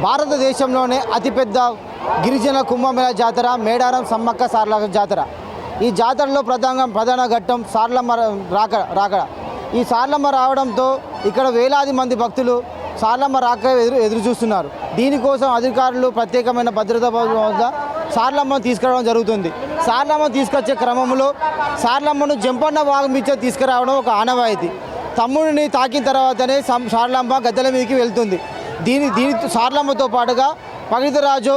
భారతదేశంలోనే అతిపెద్ద గిరిజన కుంభమేళ జాతర మేడారం సమ్మక్క సారలమ్మ జాతర. ఈ జాతరలో ప్రధాన ఘట్టం సారలమ్మ రాకడ. ఈ సారలమ్మ రావడంతో ఇక్కడ వేలాది మంది భక్తులు సారలమ్మ రాక ఎదురు చూస్తున్నారు. దీనికోసం అధికారులు ప్రత్యేకమైన భద్రతా వద్ద సారలమ్మను తీసుకురావడం జరుగుతుంది. సారలమ్మను తీసుకొచ్చే క్రమంలో సారలమ్మను జంపన్న వాగు మీద తీసుకురావడం ఒక ఆనవాయితీ. తమ్ముడిని తాకిన తర్వాతనే సారలమ్మ గద్దెల మీదకి వెళ్తుంది. దీని సారలమ్మతో పాటుగా పగిడితరాజు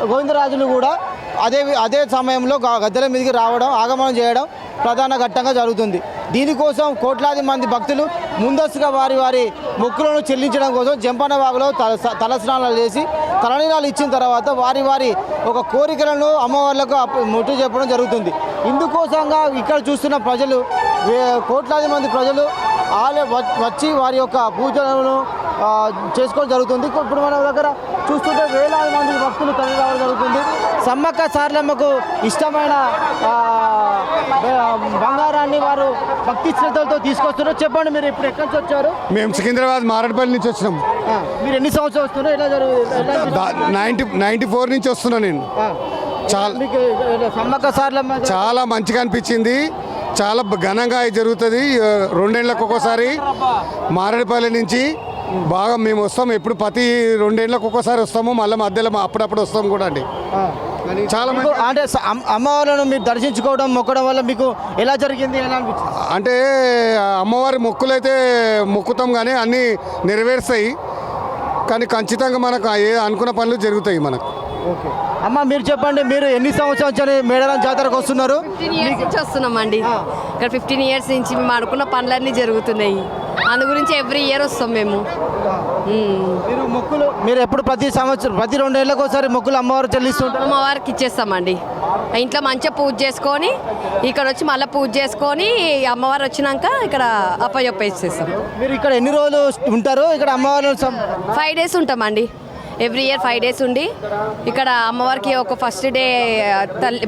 గోవిందరాజులు కూడా అదే సమయంలో గద్దెల మీదకి రావడం ఆగమనం చేయడం ప్రధాన ఘట్టంగా జరుగుతుంది. దీనికోసం కోట్లాది మంది భక్తులు ముందస్తుగా వారి మొక్కులను చెల్లించడం కోసం జంపన్న వాగులో తలస్నానాలు చేసి తలనీలాలు ఇచ్చిన తర్వాత వారి ఒక కోరికలను అమ్మవార్లకు ముట్టు చెప్పడం జరుగుతుంది. ఇందుకోసంగా ఇక్కడ చూస్తున్న ప్రజలు కోట్లాది మంది ప్రజలు వచ్చి వారి యొక్క పూజలను చేసుకోవడం జరుగుతుంది. ఇప్పుడు మన దగ్గర చూస్తుంటే వేలాది మంది భక్తులు తరలి రావడం జరుగుతుంది. సమ్మక్క సారలమ్మకు ఇష్టమైన బంగారాన్ని వారు భక్తి శ్రద్ధలతో తీసుకొస్తున్నారు. చెప్పండి, మీరు ఇప్పుడు ఎక్కడి నుంచి వచ్చారు? మేము సికింద్రాబాద్ మారడపల్లి నుంచి వచ్చినాం. మీరు ఎన్ని సంవత్సరాలు వస్తున్నారు? ఎలా జరుగుతుంది? 94 నుంచి వస్తున్నా నేను. సమ్మక్క సారలమ్మ చాలా మంచిగా అనిపించింది. చాలా ఘనంగా జరుగుతుంది. 2 ఏళ్ళకు ఒక్కోసారి మారడపల్లి నుంచి బాగా మేము వస్తాం. ఎప్పుడు ప్రతి 2 ఏళ్ళకు ఒక్కోసారి వస్తాము. మళ్ళీ మధ్యలో అప్పుడప్పుడు వస్తాము కూడా అండి. చాలా అంటే అమ్మవారిని మీరు దర్శించుకోవడం మొక్కడం వల్ల మీకు ఎలా జరిగింది, ఎలా అనిపించింది? అంటే అమ్మవారి మొక్కులైతే మొక్కుతాం కానీ అన్నీ నెరవేరుస్తాయి. కానీ ఖచ్చితంగా మనకు అనుకున్న పనులు జరుగుతాయి మనకు. ఓకే అమ్మ, మీరు చెప్పండి, మీరు ఎన్ని సంవత్సరాల నుంచి మేడారం జాతరకు వస్తున్నారు? 15 ఇయర్స్ నుంచి వస్తున్నామండి. ఇక్కడ 15 ఇయర్స్ నుంచి మేము అనుకున్న పనులన్నీ జరుగుతున్నాయి. అందు గురించి ఎవ్రీ ఇయర్ వస్తాం మేము. మీరు మొక్కులు మీరు ఎప్పుడు ప్రతి 2 ఏళ్ళకి ఒకసారి మొక్కులు అమ్మవారు చెల్లిస్తుంటారు? అమ్మవారికి ఇచ్చేస్తామండి. ఇంట్లో మంచిగా పూజ చేసుకొని ఇక్కడ వచ్చి మళ్ళీ పూజ చేసుకొని అమ్మవారు వచ్చినాక ఇక్కడ అప్పయ్యప్ప ఇచ్చేస్తాం. మీరు ఇక్కడ ఎన్ని రోజులు ఉంటారు? ఇక్కడ అమ్మవారు 5 డేస్ ఉంటామండి. ఎవ్రీ ఇయర్ 5 డేస్ ఉండి ఇక్కడ అమ్మవారికి ఒక ఫస్ట్ డే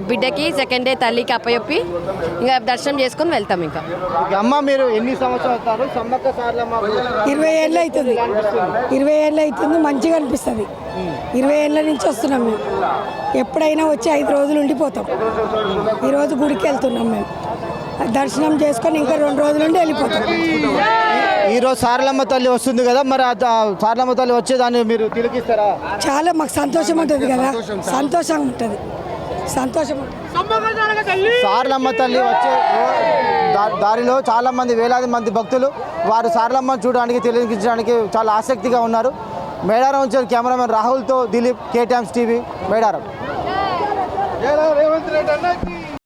బిడ్డకి, సెకండ్ డే తల్లికి అప్పయొప్పి ఇంకా దర్శనం చేసుకొని వెళ్తాం. ఇంకా అమ్మ, మీరు ఎన్ని సంవత్సరాలు వస్తారు? సమ్మక్క సారలమ్మ 20 ఏళ్ళు అవుతుంది. 20 ఏళ్ళు అవుతుంది. మంచిగా అనిపిస్తుంది. 20 ఏళ్ళ నుంచి వస్తున్నాం మేము. ఎప్పుడైనా వచ్చి 5 రోజులు ఉండిపోతాం. ఈరోజు గుడికి వెళ్తున్నాం మేము. దర్శనం చేసుకొని ఇంకా 2 రోజులు ఉండి వెళ్ళిపోతాం. ఈరోజు సారలమ్మ తల్లి వస్తుంది కదా, మరి సారలమ్మ తల్లి వచ్చేదాన్ని మీరు తిలకిస్తారా? చాలా మాకు సంతోషం ఉంటుంది కదా, సంతోషంగా ఉంటుంది. సారలమ్మ తల్లి వచ్చే దారిలో చాలా మంది వేలాది మంది భక్తులు వారు సారలమ్మ చూడడానికి తిలకించడానికి చాలా ఆసక్తిగా ఉన్నారు. మేడారం నుంచి కెమెరామెన్ రాహుల్తో దిలీప్, KTM's TV, మేడారం.